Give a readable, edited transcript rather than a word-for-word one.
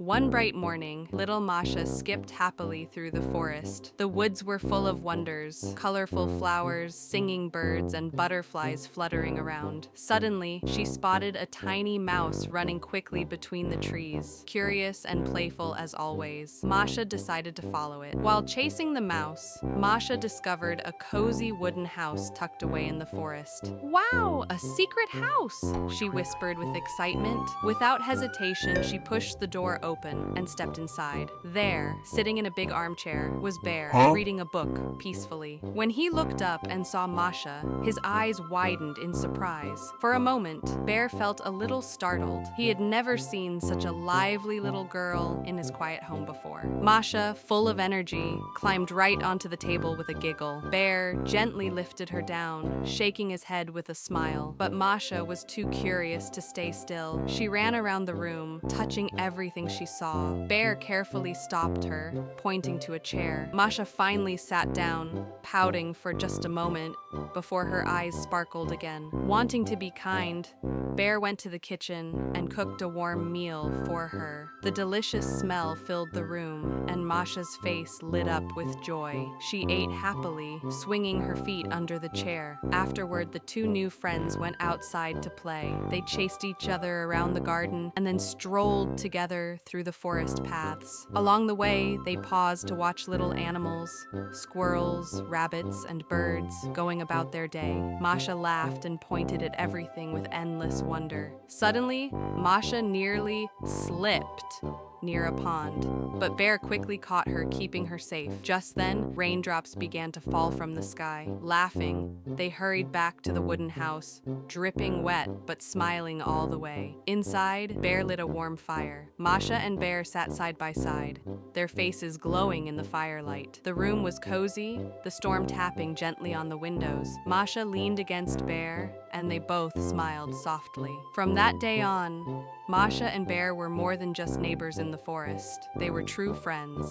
One bright morning, little Masha skipped happily through the forest. The woods were full of wonders, colorful flowers, singing birds, and butterflies fluttering around. Suddenly, she spotted a tiny mouse running quickly between the trees, curious and playful as always. Masha decided to follow it. While chasing the mouse, Masha discovered a cozy wooden house tucked away in the forest. "Wow, a secret house!" she whispered with excitement. Without hesitation, she pushed the door open and stepped inside. There, sitting in a big armchair, was Bear, reading a book peacefully. When he looked up and saw Masha, his eyes widened in surprise. For a moment, Bear felt a little startled. He had never seen such a lively little girl in his quiet home before. Masha, full of energy, climbed right onto the table with a giggle. Bear gently lifted her down, shaking his head with a smile. But Masha was too curious to stay still. She ran around the room, touching everything she saw. Bear carefully stopped her, pointing to a chair. Masha finally sat down, pouting for just a moment before her eyes sparkled again. Wanting to be kind, Bear went to the kitchen and cooked a warm meal for her. The delicious smell filled the room, and Masha's face lit up with joy. She ate happily, swinging her feet under the chair. Afterward, the two new friends went outside to play. They chased each other around the garden and then strolled together through the forest paths. Along the way, they paused to watch little animals, squirrels, rabbits, and birds going about their day. Masha laughed and pointed at everything with endless wonder. Suddenly, Masha nearly slipped near a pond, but Bear quickly caught her, keeping her safe. Just then, raindrops began to fall from the sky. Laughing, they hurried back to the wooden house, dripping wet but smiling all the way. Inside, Bear lit a warm fire. Masha and Bear sat side by side, their faces glowing in the firelight. The room was cozy, the storm tapping gently on the windows. Masha leaned against Bear, and they both smiled softly. From that day on, Masha and Bear were more than just neighbors in the forest. They were true friends.